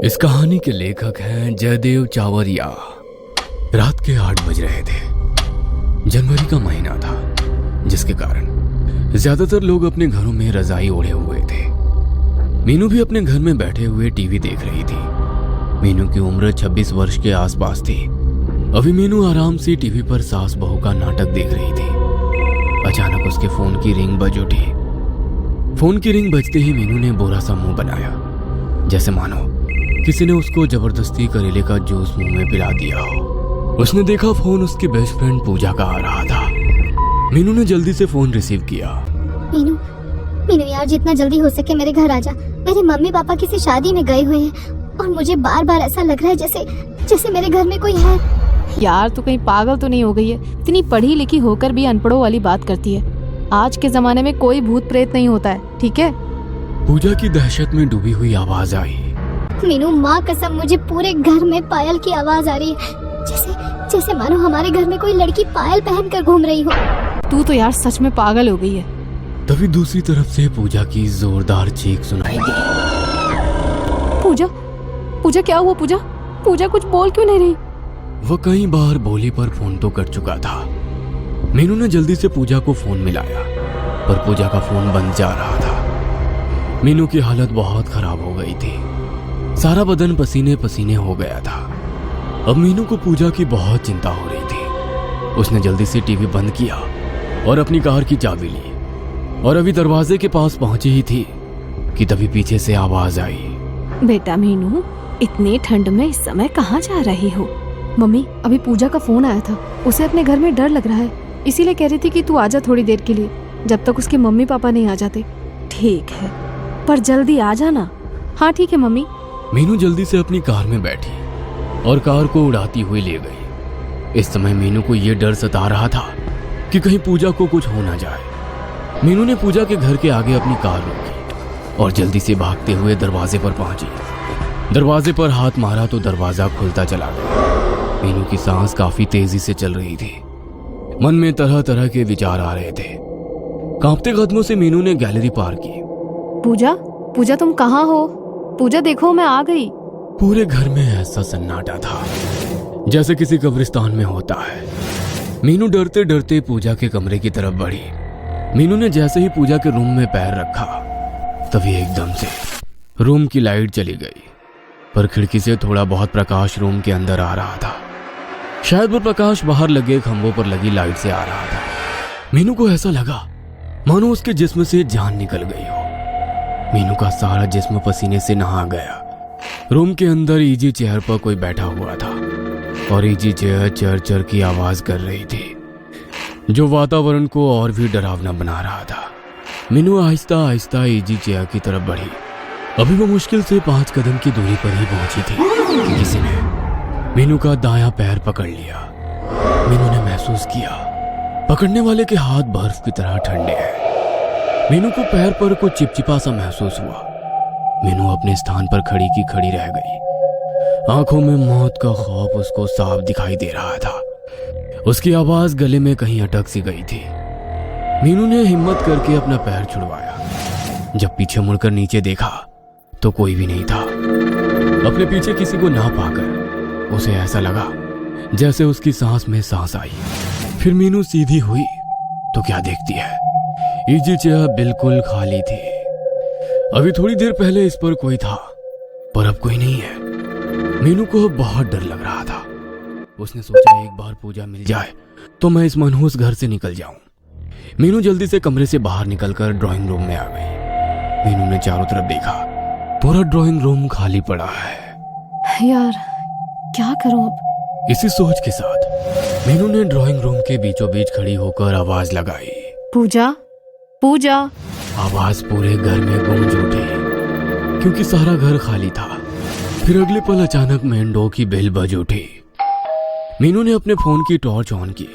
इस कहानी के लेखक हैं जयदेव चावरिया। रात के 8 बज रहे थे। जनवरी का महीना था, जिसके कारण ज्यादातर लोग अपने घरों में रजाई ओढ़े हुए थे। मीनू भी अपने घर में बैठे हुए टीवी देख रही थी। मीनू की उम्र 26 वर्ष के आसपास थी। अभी मीनू आराम से टीवी पर सास बहू का नाटक देख रही थी। अचानक उसके फोन की रिंग बज उठी। फोन की रिंग बजते ही मीनू ने बुरा सा मुंह बनाया, जैसे मानो किसी ने उसको जबरदस्ती करेले का जूस मुंह में पिला दिया हो। उसने देखा फोन उसकी बेस्ट फ्रेंड पूजा का आ रहा था। मीनू ने जल्दी से फोन रिसीव किया। मीनू मीनू यार, जितना जल्दी हो सके मेरे घर आ जा। मेरे मम्मी पापा किसी शादी में गए हुए हैं और मुझे बार बार ऐसा लग रहा है जैसे मेरे घर में कोई है। यार तू कहीं पागल तो नहीं हो गई है? इतनी पढ़ी लिखी होकर भी अनपढ़ों वाली बात करती है। आज के जमाने में कोई भूत प्रेत नहीं होता है, ठीक है? पूजा की दहशत में डूबी हुई आवाज आई। मीनू, माँ कसम मुझे पूरे घर में पायल की आवाज आ रही है, जैसे मानो हमारे घर में कोई लड़की पायल पहनकर घूम रही हो। तू तो यार सच में पागल हो गई है। तभी दूसरी तरफ से पूजा की जोरदार चीख सुनाई दी। पूजा क्या हुआ? पूजा कुछ बोल क्यों नहीं रही? वह कई बार बोली पर फोन तो कट चुका था। मीनू ने जल्दी से पूजा को फोन मिलाया, पर पूजा का फोन बंद जा रहा था। मीनू की हालत बहुत खराब हो गई थी। सारा बदन पसीने पसीने हो गया था। अब मीनू को पूजा की बहुत चिंता हो रही थी। उसने जल्दी से टीवी बंद किया और अपनी कार की चाबी ली और अभी दरवाजे के पास पहुंची ही थी कि तभी पीछे से आवाज आई। बेटा मीनू, इतनी ठंड में इस समय कहाँ जा रही हो? मम्मी, अभी पूजा का फोन आया था। उसे अपने घर में डर लग रहा है, इसीलिए कह रही थी कि तू आजा थोड़ी देर के लिए, जब तक उसके मम्मी पापा नहीं आ जाते। ठीक है, पर जल्दी आ जाना। हाँ ठीक है मम्मी। मीनू जल्दी से अपनी कार में बैठी और कार को उड़ाती हुई ले गई। इस समय मीनू को यह डर सता रहा था कि कहीं पूजा को कुछ हो ना जाए। मीनू ने पूजा के घर के आगे अपनी कार रोकी और जल्दी से भागते हुए दरवाजे पर पहुंची। दरवाजे पर हाथ मारा तो दरवाजा खुलता चला गया। मीनू की सांस काफी तेजी से चल रही थी। मन में तरह तरह के विचार आ रहे थे। कांपते कदमों से मीनू ने गैलरी पार की। पूजा तुम कहाँ हो? पूजा देखो, मैं आ गई। पूरे घर में ऐसा सन्नाटा था जैसे किसी कब्रिस्तान में होता है। मीनू डरते डरते पूजा के कमरे की तरफ बढ़ी। मीनू ने जैसे ही पूजा के रूम में पैर रखा, तभी एकदम से रूम की लाइट चली गई, पर खिड़की से थोड़ा बहुत प्रकाश रूम के अंदर आ रहा था। शायद वो प्रकाश बाहर लगे खंभों पर लगी लाइट से आ रहा था। मीनू को ऐसा लगा मानो उसके जिस्म से जान निकल गई हो। मीनू का सारा जिस्म पसीने से नहा गया। रूम के अंदर इजी चेयर पर कोई बैठा हुआ था और इजी चेयर चर चर की आवाज कर रही थी, जो वातावरण को और भी डरावना बना रहा था। मीनू आहिस्ता आहिस्ता इजी चेयर की तरफ बढ़ी। अभी वो मुश्किल से 5 कदम की दूरी पर ही पहुंची थी कि किसी ने मीनू का दायां पैर पकड़ लिया। मीनू ने महसूस किया पकड़ने वाले के हाथ बर्फ की तरह ठंडे हैं। मीनू को पैर पर कुछ चिपचिपा सा महसूस हुआ। मीनू अपने स्थान पर खड़ी की खड़ी रह गई। आंखों में मौत का खौफ उसको साफ दिखाई दे रहा था। उसकी आवाज गले में कहीं अटक सी गई थी। मीनू ने हिम्मत करके अपना पैर छुड़वाया। जब पीछे मुड़कर नीचे देखा तो कोई भी नहीं था। अपने पीछे किसी को ना पाकर उसे ऐसा लगा जैसे उसकी सांस में सांस आई। फिर मीनू सीधी हुई तो क्या देखती है, इजी चेयर बिल्कुल खाली थी। अभी थोड़ी देर पहले इस पर कोई था, पर अब कोई नहीं है। मीनू को बहुत डर लग रहा था। उसने सोचा एक बार पूजा मिल जाए तो मैं इस मनहूस घर से निकल जाऊं। मीनू जल्दी से कमरे से बाहर निकलकर ड्राइंग रूम में आ गई। मीनू ने चारों तरफ देखा, पूरा ड्राइंग रूम खाली पड़ा है। यार क्या करूं अब? इसी सोच के साथ मीनू ने ड्राइंग रूम के बीचों बीच खड़ी होकर आवाज लगाई, पूजा। आवाज पूरे घर में गूंज उठी क्योंकि सारा घर खाली था। फिर अगले पल अचानक मेन डोर की बेल बज उठी। मीनू ने अपने फोन की टॉर्च ऑन की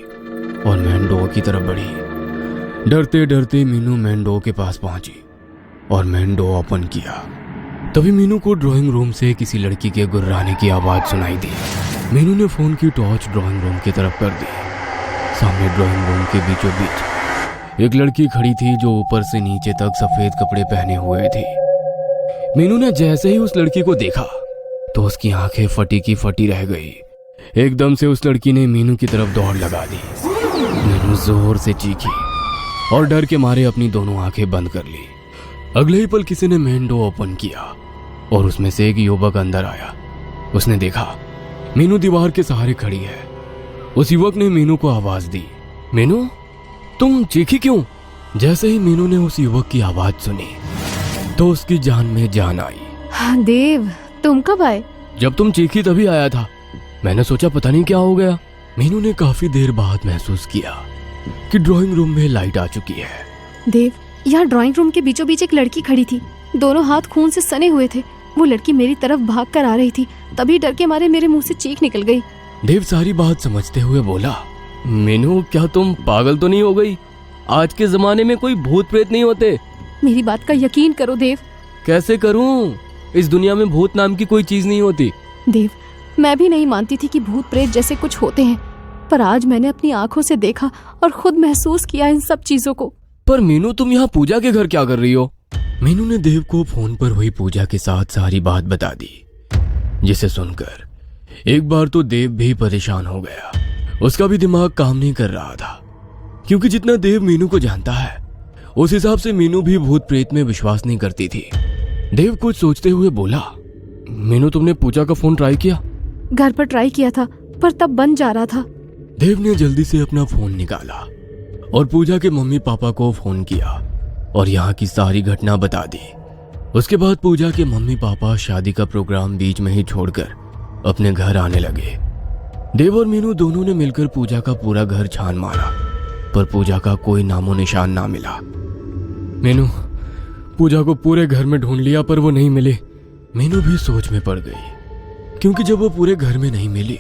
और मेन डोर की तरफ बढ़ी। डरते डरते मीनू मेन डोर के पास पहुंची और मेन डोर ओपन किया। तभी मीनू को ड्राइंग रूम से किसी लड़की के गुर्राने की आवाज सुनाई दी। मीनू ने फोन की टॉर्च ड्राइंग रूम की तरफ कर दी। सामने ड्राइंग रूम के बीचों बीच एक लड़की खड़ी थी जो ऊपर से नीचे तक सफेद कपड़े पहने हुए थी। मीनू ने जैसे ही उस लड़की को देखा, तो उसकी आंखें फटी की फटी रह गई। एकदम से उस लड़की ने मीनू की तरफ दौड़ लगा दी। मीनू जोर से चीखी और डर के मारे अपनी दोनों आंखें बंद कर ली। अगले ही पल किसी ने मेन डोर ओपन किया और उसमें से एक युवक अंदर आया। उसने देखा मीनू दीवार के सहारे खड़ी है। उस युवक ने मीनू को आवाज दी, मीनू तुम चीखी क्यों? जैसे ही मीनू ने उस युवक की आवाज सुनी तो उसकी जान में जान आई। हाँ, देव तुम कब आए? जब तुम चीखी तभी आया था। मैंने सोचा पता नहीं क्या हो गया। मीनू ने काफी देर बाद महसूस किया कि ड्राइंग रूम में लाइट आ चुकी है। देव, यहाँ ड्राइंग रूम के बीचों बीच एक लड़की खड़ी थी। दोनों हाथ खून से सने हुए थे। वो लड़की मेरी तरफ भाग कर आ रही थी, तभी डर के मारे मेरे मुंह से चीख निकल गई। देव सारी बात समझते हुए बोला, मीनू क्या तुम पागल तो नहीं हो गई? आज के जमाने में कोई भूत प्रेत नहीं होते। मेरी बात का यकीन करो देव। कैसे करूं? इस दुनिया में भूत नाम की कोई चीज नहीं होती। देव, मैं भी नहीं मानती थी कि भूत प्रेत जैसे कुछ होते हैं, पर आज मैंने अपनी आंखों से देखा और खुद महसूस किया इन सब चीजों को। पर मीनू तुम यहाँ पूजा के घर क्या कर रही हो? मीनू ने देव को फोन पर हुई पूजा के साथ सारी बात बता दी, जिसे सुनकर एक बार तो देव भी परेशान हो गया। उसका भी दिमाग काम नहीं कर रहा था, क्योंकि जितना देव मीनू को जानता है उस हिसाब से मीनू भी भूत प्रेत में विश्वास नहीं करती थी। देव कुछ सोचते हुए बोला, मीनू तुमने पूजा का फोन ट्राई किया? घर पर ट्राई किया था, पर तब बंद जा रहा था। देव ने जल्दी से अपना फोन निकाला और पूजा के मम्मी पापा को फोन किया और यहाँ की सारी घटना बता दी। उसके बाद पूजा के मम्मी पापा शादी का प्रोग्राम बीच में ही छोड़कर अपने घर आने लगे। देव और मीनू दोनों ने मिलकर पूजा का पूरा घर छान मारा, पर पूजा का कोई नामो निशान ना मिला। मीनू, पूजा को पूरे घर में ढूंढ लिया पर वो नहीं मिली। मीनू भी सोच में पड़ गई, क्योंकि जब वो पूरे घर में नहीं मिली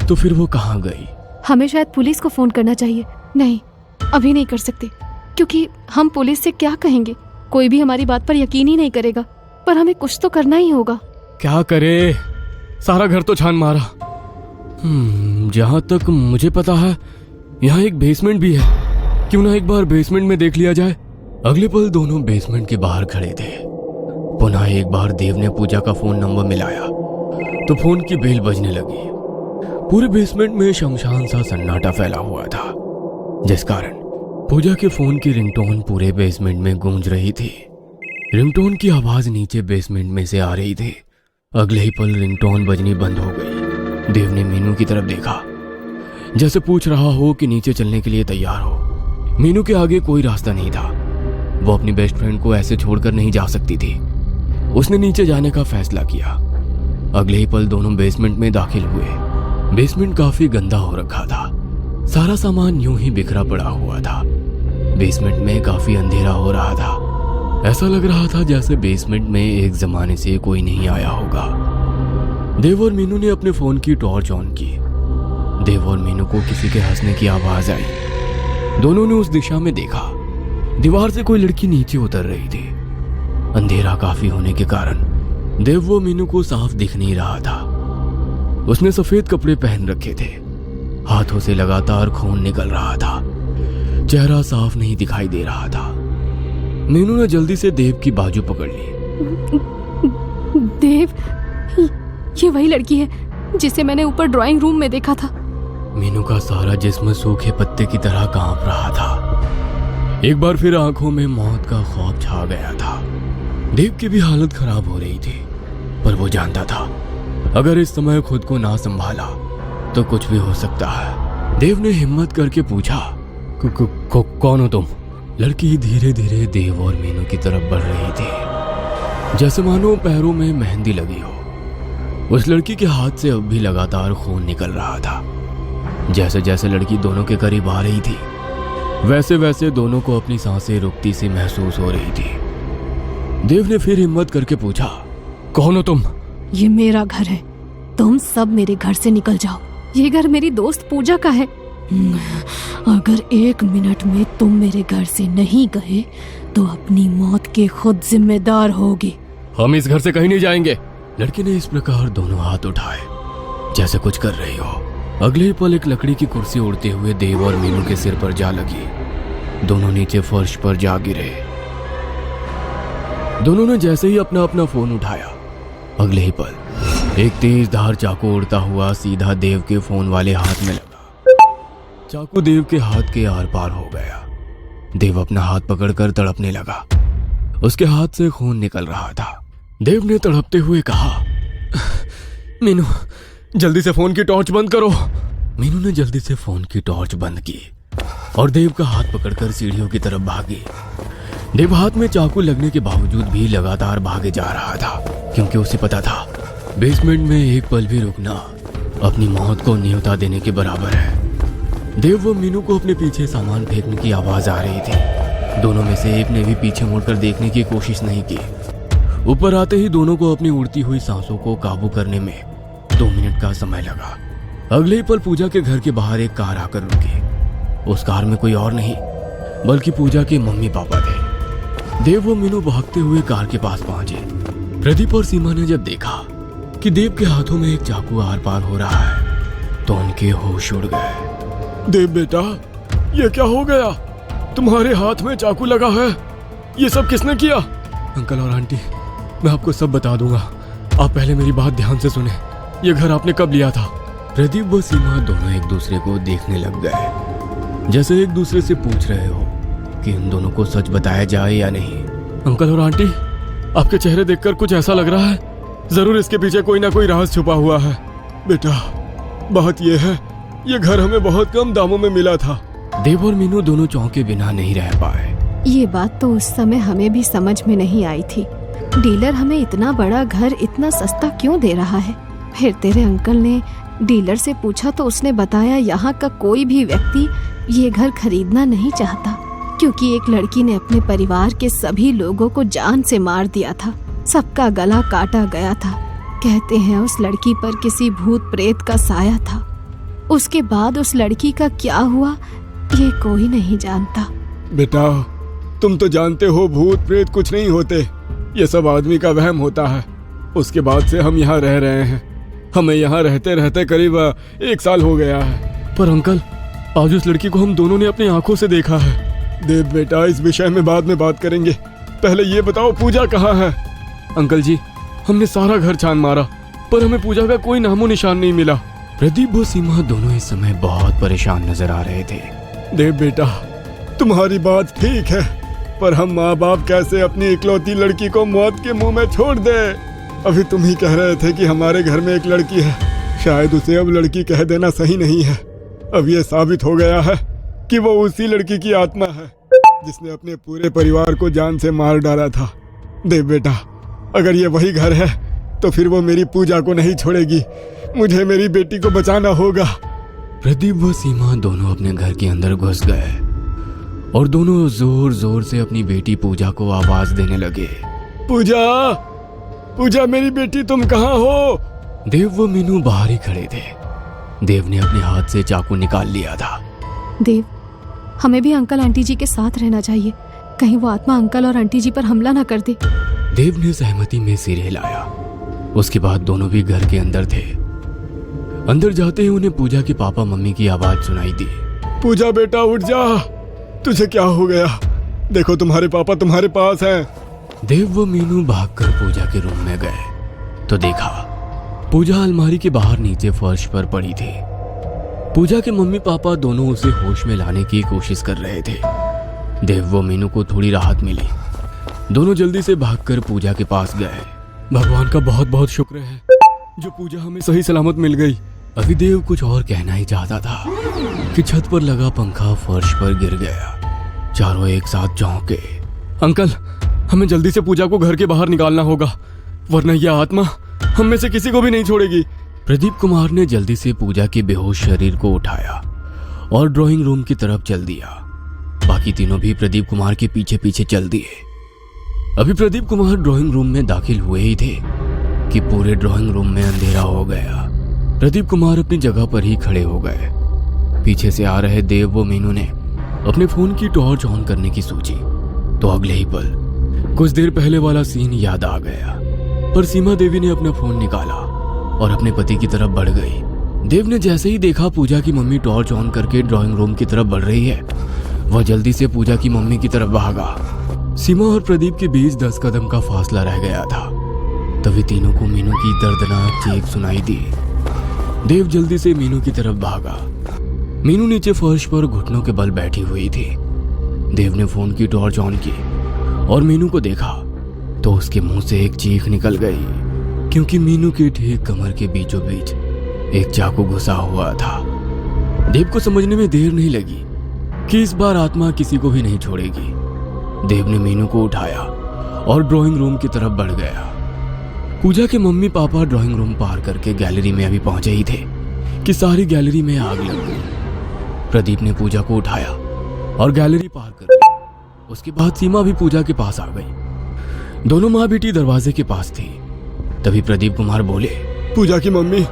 तो फिर वो कहाँ गई? हमें शायद पुलिस को फोन करना चाहिए। नहीं, अभी नहीं कर सकते, क्योंकि हम पुलिस से क्या कहेंगे? कोई भी हमारी बात पर यकीन ही नहीं करेगा। पर हमें कुछ तो करना ही होगा। क्या करे? सारा घर तो छान मारा। जहां तक मुझे पता है यहाँ एक बेसमेंट भी है। क्यों ना एक बार बेसमेंट में देख लिया जाए? अगले पल दोनों बेसमेंट के बाहर खड़े थे। पुनः एक बार देव ने पूजा का फोन नंबर मिलाया तो फोन की बेल बजने लगी। पूरे बेसमेंट में शमशान सा सन्नाटा फैला हुआ था, जिस कारण पूजा के फोन की रिंगटोन पूरे बेसमेंट में गूंज रही थी। रिंगटोन की आवाज नीचे बेसमेंट में से आ रही थी। अगले ही पल रिंगटोन बजनी बंद हो गई। देव ने मीनू की तरफ देखा, जैसे पूछ रहा हो कि नीचे चलने के लिए तैयार हो। मीनू के आगे कोई रास्ता नहीं था। वो अपनी बेस्ट फ्रेंड को ऐसे छोड़कर नहीं जा सकती थी। उसने नीचे जाने का फैसला किया। अगले ही पल दोनों बेसमेंट में दाखिल हुए। बेसमेंट काफी गंदा हो रखा था। सारा सामान यूं ही बिखरा पड़ा हुआ था। बेसमेंट में काफी अंधेरा हो रहा था। ऐसा लग रहा था जैसे बेसमेंट में एक जमाने से कोई नहीं आया होगा। देव और मीनू ने अपने फोन की टॉर्च ऑन की। देव और मीनू को किसी के हंसने की आवाज आई। दोनों ने उस दिशा में देखा। दीवार से कोई लड़की नीचे उतर रही थी। अंधेरा काफी होने के कारण देव वो मीनू को साफ दिख नहीं रहा था। उसने सफेद कपड़े पहन रखे थे। हाथों से लगातार खून निकल रहा था। चेहरा साफ नहीं दिखाई दे रहा था। मीनू ने जल्दी से देव की बाजू पकड़ ली। देव, ये वही लड़की है जिसे मैंने ऊपर ड्राइंग रूम में देखा था। मीनू का सारा जिस्म सूखे पत्ते की तरह कांप रहा था। एक बार फिर आंखों में मौत का खौफ छा गया था। देव की भी हालत खराब हो रही थी, पर वो जानता था अगर इस समय खुद को ना संभाला तो कुछ भी हो सकता है। देव ने हिम्मत करके पूछा, कौन हो तुम? लड़की धीरे धीरे देव और मीनू की तरफ बढ़ रही थी, जैसे मानो पैरों में मेहंदी लगी हो। उस लड़की के हाथ से अब भी लगातार खून निकल रहा था। जैसे जैसे लड़की दोनों के करीब आ रही थी, वैसे वैसे दोनों को अपनी सांसें रुकती सी महसूस हो रही थी। देव ने फिर हिम्मत करके पूछा, कौन हो तुम? ये मेरा घर है, तुम सब मेरे घर से निकल जाओ। ये घर मेरी दोस्त पूजा का है। अगर 1 मिनट में तुम मेरे घर से नहीं गए तो अपनी मौत के खुद जिम्मेदार होगे। हम इस घर से कहीं नहीं जाएंगे। लड़की ने इस प्रकार दोनों हाथ उठाए जैसे कुछ कर रही हो। अगले ही पल एक लकड़ी की कुर्सी उड़ते हुए देव और मीनू के सिर पर जा लगी। दोनों नीचे फर्श पर जा गिरे। दोनों ने जैसे ही अपना अपना फोन उठाया, अगले ही पल एक तेज धार चाकू उड़ता हुआ सीधा देव के फोन वाले हाथ में लगा। चाकू देव के हाथ के आर पार हो गया। देव अपना हाथ पकड़कर तड़पने लगा। उसके हाथ से खून निकल रहा था। देव ने तड़पते हुए कहा, मीनू जल्दी से फोन की टॉर्च बंद करो। मीनू ने जल्दी से फोन की टॉर्च बंद की और देव का हाथ पकड़कर सीढ़ियों की तरफ भागी। देव हाथ में चाकू लगने के बावजूद भी लगातार भागे जा रहा था, क्योंकि उसे पता था बेसमेंट में एक पल भी रुकना अपनी मौत को न्योता देने के बराबर है। देव व मीनू को अपने पीछे सामान फेंकने की आवाज आ रही थी। दोनों में से एक ने भी पीछे मुड़कर देखने की कोशिश नहीं की। ऊपर आते ही दोनों को अपनी उड़ती हुई सांसों को काबू करने में 2 मिनट का समय लगा। अगले ही पल पूजा के घर के बाहर एक कार आकर रुकी। उस कार में कोई और नहीं बल्कि पूजा के मम्मी पापा थे। देव व मीनू भागते हुए कार के पास पहुंचे। प्रदीप और सीमा ने जब देखा कि देव के हाथों में एक चाकू आर पार हो रहा है तो उनके होश उड़ गए। देव बेटा, ये क्या हो गया? तुम्हारे हाथ में चाकू लगा है। ये सब किसने किया? अंकल और आंटी, मैं आपको सब बता दूंगा। आप पहले मेरी बात ध्यान से सुने। ये घर आपने कब लिया था? प्रदीप व सीमा दोनों एक दूसरे को देखने लग गए, जैसे एक दूसरे से पूछ रहे हो कि इन दोनों को सच बताया जाए या नहीं। अंकल और आंटी, आपके चेहरे देखकर कुछ ऐसा लग रहा है जरूर इसके पीछे कोई ना कोई राज छुपा हुआ है। बेटा, बात यह है, ये घर हमें बहुत कम दामों में मिला था। देव और मीनू दोनों चौंके बिना नहीं रह पाए। ये बात तो उस समय हमें भी समझ में नहीं आई थी। डीलर हमें इतना बड़ा घर इतना सस्ता क्यों दे रहा है? फिर तेरे अंकल ने डीलर से पूछा तो उसने बताया यहाँ का कोई भी व्यक्ति ये घर खरीदना नहीं चाहता, क्योंकि एक लड़की ने अपने परिवार के सभी लोगों को जान से मार दिया था। सबका गला काटा गया था। कहते हैं उस लड़की पर किसी भूत प्रेत का साया था। उसके बाद उस लड़की का क्या हुआ ये कोई नहीं जानता। बेटा, तुम तो जानते हो भूत प्रेत कुछ नहीं होते, ये सब आदमी का वहम होता है। उसके बाद से हम यहाँ रह रहे हैं। हमें यहाँ रहते रहते करीब 1 साल हो गया है। पर अंकल, आज उस लड़की को हम दोनों ने अपनी आंखों से देखा है। देव बेटा, इस विषय में बाद में बात करेंगे। पहले ये बताओ पूजा कहाँ है? अंकल जी, हमने सारा घर छान मारा पर हमें पूजा का कोई नामो निशान नहीं मिला। प्रदीप व सीमा दोनों इस समय बहुत परेशान नजर आ रहे थे। देव बेटा, तुम्हारी बात ठीक है, पर हम माँ बाप कैसे अपनी इकलौती लड़की को मौत के मुंह में छोड़ दे? अभी तुम ही कह रहे थे कि हमारे घर में एक लड़की है। शायद उसे अब लड़की कह देना सही नहीं है। अब ये साबित हो गया है कि वो उसी लड़की की आत्मा है जिसने अपने पूरे परिवार को जान से मार डाला था। देव बेटा, अगर ये वही घर है तो फिर वो मेरी पूजा को नहीं छोड़ेगी। मुझे मेरी बेटी को बचाना होगा। प्रदीप व सीमा दोनों अपने घर के अंदर घुस गए और दोनों जोर जोर से अपनी बेटी पूजा को आवाज देने लगे। पूजा, पूजा मेरी बेटी, तुम कहाँ हो? देव व मीनू बाहर ही खड़े थे। देव ने अपने हाथ से चाकू निकाल लिया था। देव, हमें भी अंकल आंटी जी के साथ रहना चाहिए। कहीं वो आत्मा अंकल और आंटी जी पर हमला न कर दे। देव ने सहमति में सिर हिलाया। उसके बाद दोनों भी घर के अंदर थे। अंदर जाते ही उन्हें पूजा के पापा मम्मी की आवाज सुनाई दी। पूजा बेटा, उठ जा। तुझे क्या हो गया? देखो, तुम्हारे पापा तुम्हारे पास हैं। देव व मीनू भागकर पूजा के रूम में गए तो देखा पूजा अलमारी के बाहर नीचे फर्श पर पड़ी थी। पूजा के मम्मी पापा दोनों उसे होश में लाने की कोशिश कर रहे थे। देव व मीनू को थोड़ी राहत मिली। दोनों जल्दी से भागकर पूजा के पास गए। भगवान का बहुत बहुत शुक्र है जो पूजा हमें सही सलामत मिल गई। अभी देव कुछ और कहना ही चाहता था कि छत पर लगा पंखा फर्श पर गिर गया। चारों एक साथ चौंके। अंकल, हमें जल्दी से पूजा को घर के बाहर निकालना होगा, वरना यह आत्मा हम में से किसी को भी नहीं छोड़ेगी। प्रदीप कुमार ने जल्दी से पूजा के बेहोश शरीर को उठाया और ड्राइंग रूम की तरफ चल दिया। बाकी तीनों भी प्रदीप कुमार के पीछे पीछे चल दिए। अभी प्रदीप कुमार ड्राइंग रूम में दाखिल हुए ही थे कि पूरे ड्राइंग रूम में अंधेरा हो गया। प्रदीप कुमार अपनी जगह पर ही खड़े हो गए। पीछे से आ रहे देव व मीनू ने अपने फोन की टॉर्च ऑन करने की सोची तो अगले ही पल कुछ देर पहले वाला सीन याद आ गया। पर सीमा देवी ने अपना फोन निकाला और अपने पति की तरफ बढ़ गई। देव ने जैसे ही देखा पूजा की मम्मी टॉर्च ऑन करके ड्राइंग रूम की तरफ बढ़ रही है, वह जल्दी से पूजा की मम्मी की तरफ भागा। सीमा और प्रदीप के बीच 10 कदम का फासला रह गया था। तभी तीनों को मीनू की दर्दनाक चीख सुनाई दी। देव जल्दी से मीनू की तरफ भागा। मीनू नीचे फर्श पर घुटनों के बल बैठी हुई थी। देव ने फोन की टॉर्च ऑन की और मीनू को देखा तो उसके मुंह से एक चीख निकल गई, क्योंकि मीनू की ठीक कमर के बीचों बीच एक चाकू घुसा हुआ था। देव को समझने में देर नहीं लगी कि इस बार आत्मा किसी को भी नहीं छोड़ेगी। देव ने मीनू को उठाया और ड्राइंग रूम की तरफ बढ़ गया। पूजा के मम्मी पापा ड्राइंग रूम पार करके गैलरी में अभी पहुंचे ही थे कि सारी गैलरी में आग लग गई। प्रदीप ने पूजा को उठाया और गैलरी पार कर दी। उसके बाद सीमा भी पूजा के पास आ गई। दोनों माँ बेटी दरवाजे के पास थी। तभी प्रदीप कुमार बोले, पूजा की मम्मी,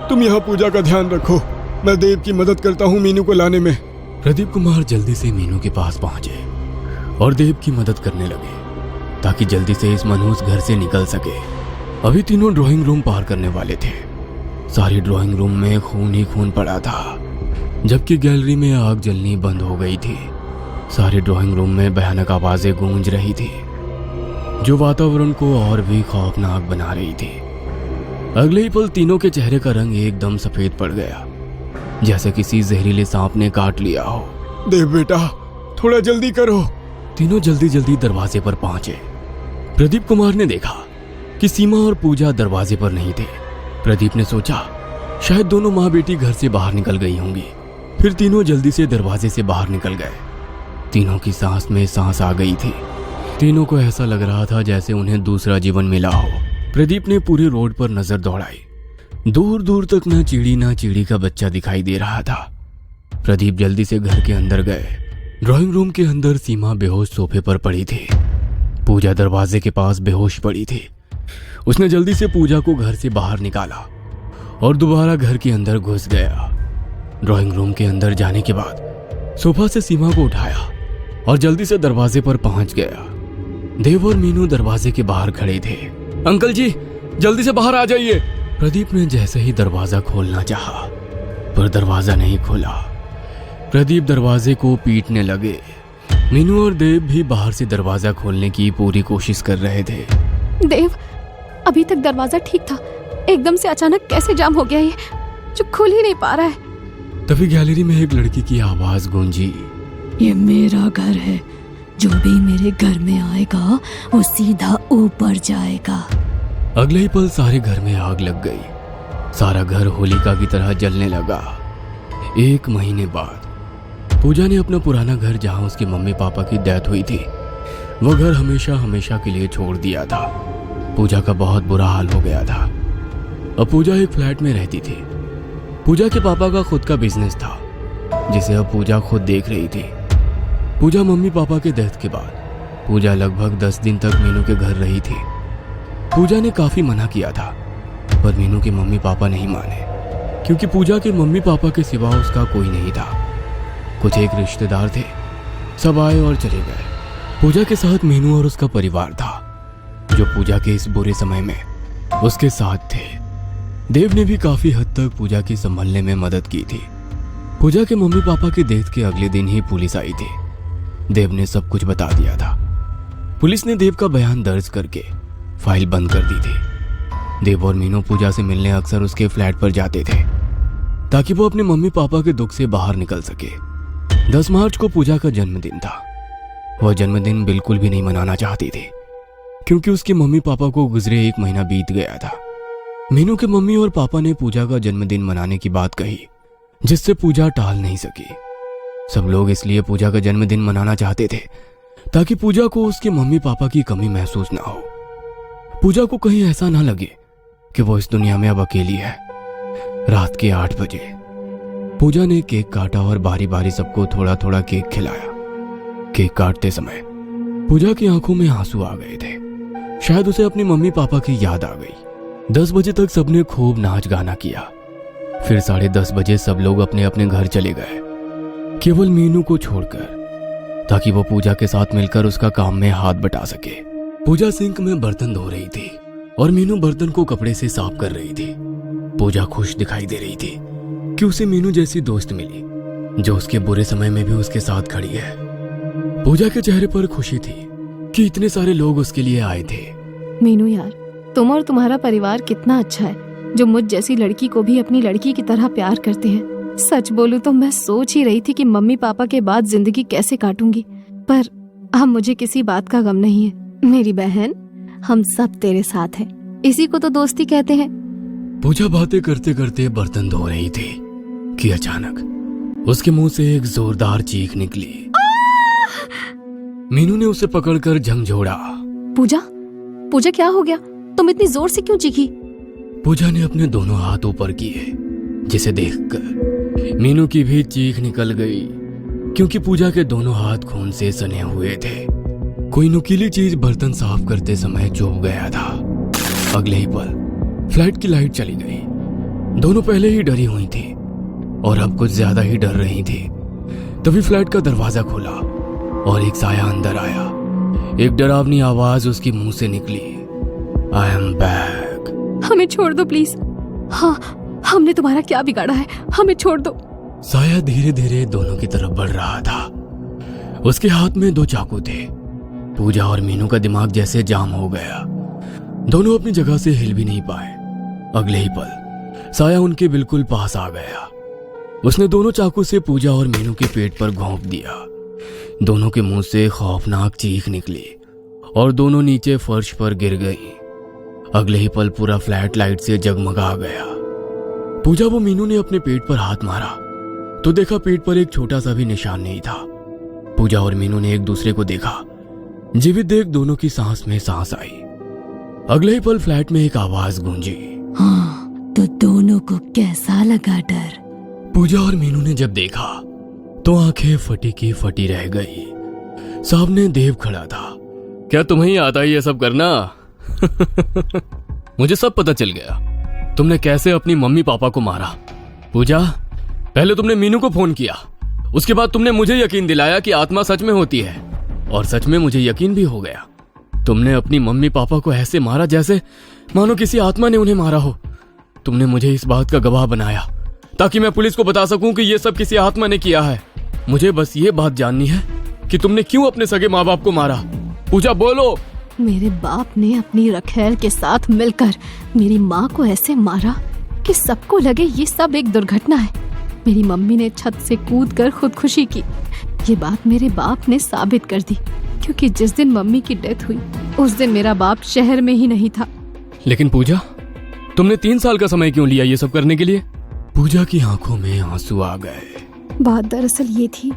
तुम यहाँ पूजा का ध्यान रखो, मैं देव की मदद करता हूँ मीनू को लाने में। प्रदीप कुमार जल्दी से मीनू के पास पहुंचे और देव की मदद करने लगे ताकि जल्दी से इस मनहूस घर से निकल सके। अभी तीनों ड्राइंग रूम पार करने वाले थे। सारी ड्राइंग रूम में खून ही खून पड़ा था, जबकि गैलरी में आग जलनी बंद हो गई थी। सारी ड्राइंग रूम में भयानक आवाजें गूंज रही थी, जो वातावरण को और भी खौफनाक बना रही थी। अगले ही पल तीनों के चेहरे का रंग एकदम सफेद पड़ गया, जैसे किसी जहरीले सांप ने काट लिया हो। देव बेटा, थोड़ा जल्दी करो। तीनों जल्दी जल्दी दरवाजे पर पहुंचे। प्रदीप कुमार ने देखा कि सीमा और पूजा दरवाजे पर नहीं थे। प्रदीप ने सोचा शायद दोनों माँ बेटी घर से बाहर निकल गई होंगी। फिर तीनों जल्दी से दरवाजे से बाहर निकल गए। तीनों की सांस में सांस आ गई थी। तीनों को ऐसा लग रहा था जैसे उन्हें दूसरा जीवन मिला हो। प्रदीप ने पूरे रोड पर नजर दौड़ाई। दूर दूर तक न चिड़ी का बच्चा दिखाई दे रहा था। प्रदीप जल्दी से घर के अंदर गए। ड्राइंग रूम के अंदर सीमा बेहोश सोफे पर पड़ी थी। पूजा दरवाजे के पास बेहोश पड़ी थी। उसने जल्दी से पूजा को घर से बाहर निकाला और दोबारा घर के अंदर घुस गया। ड्राइंग रूम के अंदर जाने के बाद सोफा से सीमा को उठाया और जल्दी से दरवाजे पर पहुंच गया। देव और मीनू दरवाजे के बाहर खड़े थे। अंकल जी, जल्दी से बाहर आ जाइए। प्रदीप ने जैसे ही दरवाजा खोलना चाहा, पर दरवाजा नहीं खोला। प्रदीप दरवाजे को पीटने लगे। मीनू और देव भी बाहर से दरवाजा खोलने की पूरी कोशिश कर रहे थे। देव, अभी तक दरवाजा ठीक था, एकदम से अचानक कैसे जाम हो गया ये, जो खुल ही नहीं पा रहा है। तभी गैलरी में एक लड़की की आवाज गूंजी, ये मेरा घर है, जो भी मेरे घर में आएगा वो सीधा ऊपर जाएगा। अगले ही पल सारे घर में आग लग गई। सारा घर होलिका की तरह जलने लगा। 1 महीने बाद पूजा ने अपना पुराना घर, जहां उसके मम्मी पापा की डेथ हुई थी, वो घर हमेशा हमेशा के लिए छोड़ दिया था। पूजा का बहुत बुरा हाल हो गया था। अब पूजा एक फ्लैट में रहती थी। पूजा के पापा का खुद का बिजनेस था, जिसे अब पूजा खुद देख रही थी। पूजा मम्मी पापा के डेथ के बाद पूजा लगभग 10 दिन तक मीनू के घर रही थी। पूजा ने काफी मना किया था, पर मीनू के मम्मी पापा नहीं माने, क्योंकि पूजा के मम्मी पापा के सिवा उसका कोई नहीं था। कुछ एक रिश्तेदार थे, सब आए और चले गए। पूजा के साथ मीनू और उसका परिवार था, जो पूजा के इस बुरे समय में उसके साथ थे। देव ने भी काफी हद तक पूजा की संभलने में मदद की थी। पूजा के मम्मी पापा के डेथ के अगले दिन ही पुलिस आई थी। देव ने सब कुछ बता दिया था। पुलिस ने देव का बयान दर्ज करके फाइल बंद कर दी थी। देव और मीनू पूजा से मिलने अक्सर उसके फ्लैट पर जाते थे, ताकि वो अपने मम्मी पापा के दुख से बाहर निकल सके। 10 मार्च को पूजा का जन्मदिन था। वह जन्मदिन बिल्कुल भी नहीं मनाना चाहती थी, क्योंकि उसके मम्मी पापा को गुजरे 1 महीना बीत गया था। मीनू के मम्मी और पापा ने पूजा का जन्मदिन मनाने की बात कही, जिससे पूजा टाल नहीं सकी। सब लोग इसलिए पूजा का जन्मदिन मनाना चाहते थे ताकि पूजा को उसके मम्मी पापा की कमी महसूस ना हो। पूजा को कहीं ऐसा ना लगे कि वो इस दुनिया में अब अकेली है। रात के 8 बजे पूजा ने केक काटा और बारी बारी सबको थोड़ा थोड़ा केक खिलाया। केक काटते समय पूजा की आंखों में आंसू आ गए थे। शायद उसे अपनी मम्मी पापा की याद आ गई। 10 बजे तक सबने खूब नाच गाना किया। फिर 10:30 बजे सब लोग अपने अपने घर चले गए, केवल मीनू को छोड़कर, ताकि वो पूजा के साथ मिलकर उसका काम में हाथ बटा सके। पूजा सिंक में बर्तन धो रही थी और मीनू बर्तन को कपड़े से साफ कर रही थी। पूजा खुश दिखाई दे रही थी कि उसे मीनू जैसी दोस्त मिली, जो उसके बुरे समय में भी उसके साथ खड़ी है। पूजा के चेहरे पर खुशी थी कि इतने सारे लोग उसके लिए आए थे। मीनू यार, तुम और तुम्हारा परिवार कितना अच्छा है, जो मुझ जैसी लड़की को भी अपनी लड़की की तरह प्यार करते हैं। सच बोलूं तो मैं सोच ही रही थी कि मम्मी पापा के बाद जिंदगी कैसे काटूंगी, पर अब मुझे किसी बात का गम नहीं है। मेरी बहन, हम सब तेरे साथ हैं। इसी को तो दोस्ती कहते हैं। पूजा बातें करते करते बर्तन धो रही थी कि अचानक उसके मुंह से एक जोरदार चीख निकली। मीनू ने उसे पकड़कर झंझोड़ा। पूजा, पूजा क्या हो गया? तुम इतनी जोर से क्यों चीखी? पूजा ने अपने दोनों हाथ ऊपर किए, जिसे देखकर मीनू की भी चीख निकल गई, क्योंकि पूजा के दोनों हाथ खून से सने हुए थे। कोई नुकीली चीज बर्तन साफ करते समय चुभ गया था। अगले ही पल फ्लैट की लाइट चली गई। दोनों पहले ही डरी हुई थी और अब कुछ ज्यादा ही डर रही थी। तभी फ्लैट का दरवाजा खुला और एक साया अंदर आया। एक डरावनी आवाज उसके मुंह से निकली, आई एम बैक। हमें छोड़ दो प्लीज। हाँ, हमने तुम्हारा क्या बिगाड़ा है? हमें छोड़ दो। साया धीरे धीरे दोनों की तरफ बढ़ रहा था। उसके हाथ में 2 चाकू थे। पूजा और मीनू का दिमाग जैसे जाम हो गया। दोनों अपनी जगह से हिल भी नहीं पाए। अगले ही पल साया उनके बिल्कुल पास आ गया। उसने दोनों चाकू से पूजा और मीनू के पेट पर घोंप दिया। दोनों के मुंह से खौफनाक चीख निकली और दोनों नीचे फर्श पर गिर गई। अगले ही पल पूरा फ्लैट लाइट से जगमगा गया। पूजा वो मीनू ने अपने पेट पर हाथ मारा तो देखा पेट पर एक छोटा सा भी निशान नहीं था। पूजा और मीनू ने एक दूसरे को देखा। जीवित देख दोनों की सांस में सांस आई। अगले ही पल फ्लैट में एक आवाज गूंजी, हाँ, तो दोनों को कैसा लगा डर? पूजा और मीनू ने जब देखा तो आंखें फटी की फटी रह गई। सामने देव खड़ा था। क्या तुम्हें आता है ये सब करना? मुझे सब पता चल गया, तुमने कैसे अपनी मम्मी पापा को मारा। पूजा, पहले तुमने मीनू को फोन किया, उसके बाद तुमने मुझे यकीन दिलाया कि आत्मा सच में होती है, और सच में मुझे यकीन भी हो गया। तुमने अपनी मम्मी पापा को ऐसे मारा जैसे मानो किसी आत्मा ने उन्हें मारा हो। तुमने मुझे इस बात का गवाह बनाया ताकि मैं पुलिस को बता सकूं कि ये सब किसी आत्मा ने किया है। मुझे बस ये बात जाननी है कि तुमने क्यों अपने सगे माँ बाप को मारा। पूजा बोलो। मेरे बाप ने अपनी रखेल के साथ मिलकर मेरी माँ को ऐसे मारा कि सबको लगे ये सब एक दुर्घटना है। मेरी मम्मी ने छत से कूदकर खुदकुशी की। ये बात मेरे बाप ने साबित कर दी, क्योंकि जिस दिन मम्मी की डेथ हुई उस दिन मेरा बाप शहर में ही नहीं था। लेकिन पूजा, तुमने 3 साल का समय क्यों लिया ये सब करने के लिए? पूजा की आंखों में आंसू आ गए। बात दरअसल ये थी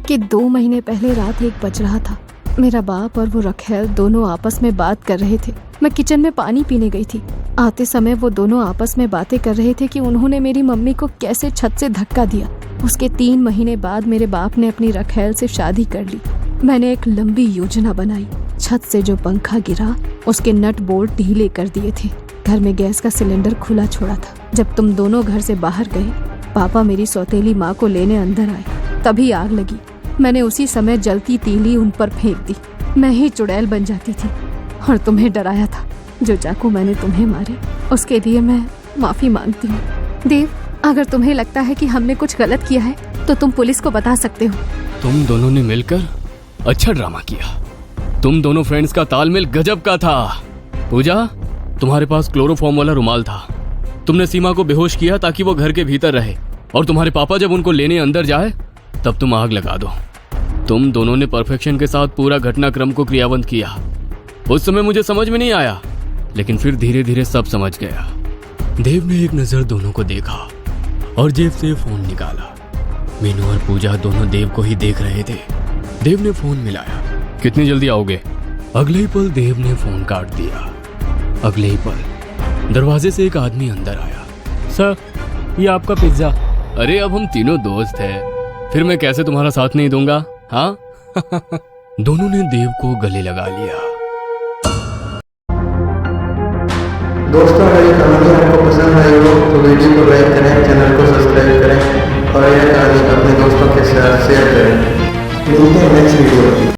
कि 2 महीने पहले रात 1 बज रहा था। मेरा बाप और वो रखेल दोनों आपस में बात कर रहे थे। मैं किचन में पानी पीने गई थी। आते समय वो दोनों आपस में बातें कर रहे थे कि उन्होंने मेरी मम्मी को कैसे छत से धक्का दिया। उसके 3 महीने बाद मेरे बाप ने अपनी रखेल से शादी कर ली। मैंने एक लंबी योजना बनाई। छत से जो पंखा गिरा उसके नट बोल्ट ढीले कर दिए थे। घर में गैस का सिलेंडर खुला छोड़ा था। जब तुम दोनों घर से बाहर गए, पापा मेरी सौतेली माँ को लेने अंदर आए, तभी आग लगी। मैंने उसी समय जलती तीली उन पर फेंक दी। मैं ही चुड़ैल बन जाती थी और तुम्हें डराया था। जो चाकू मैंने तुम्हें मारे उसके लिए मैं माफी मांगती हूँ। देव, अगर तुम्हें लगता है कि हमने कुछ गलत किया है तो तुम पुलिस को बता सकते हो। तुम दोनों ने मिलकर अच्छा ड्रामा किया। तुम दोनों फ्रेंड्स का तालमेल गजब का था। पूजा, तुम्हारे पास क्लोरोफॉर्म वाला रुमाल था। तुमने सीमा को बेहोश किया ताकि वो घर के भीतर रहे, और तुम्हारे पापा जब उनको लेने अंदर जाए तब तुम आग लगा दो। तुम दोनों ने परफेक्शन के साथ पूरा घटनाक्रम को क्रियान्वित किया। उस समय मुझे समझ में नहीं आया, लेकिन फिर धीरे धीरे सब समझ गया। देव ने एक नजर दोनों को देखा और जेब से फोन निकाला। मीनू और पूजा दोनों देव को ही देख रहे थे। देव ने फोन मिलाया। कितनी जल्दी आओगे? अगले ही पल देव ने फोन काट दिया। अगले ही पल दरवाजे से एक आदमी अंदर आया। सर, ये आपका पिज्जा। अरे, अब हम तीनों दोस्त हैं, फिर मैं कैसे तुम्हारा साथ नहीं दूंगा? हाँ। दोनों ने देव को गले लगा लिया। दोस्तों, मेरी कहानी आपको पसंद आई हो तो वीडियो को लाइक करें, चैनल को सब्सक्राइब करें और यह कहानी अपने दोस्तों के साथ शेयर करें। मिलते हैं नेक्स्ट वीडियो।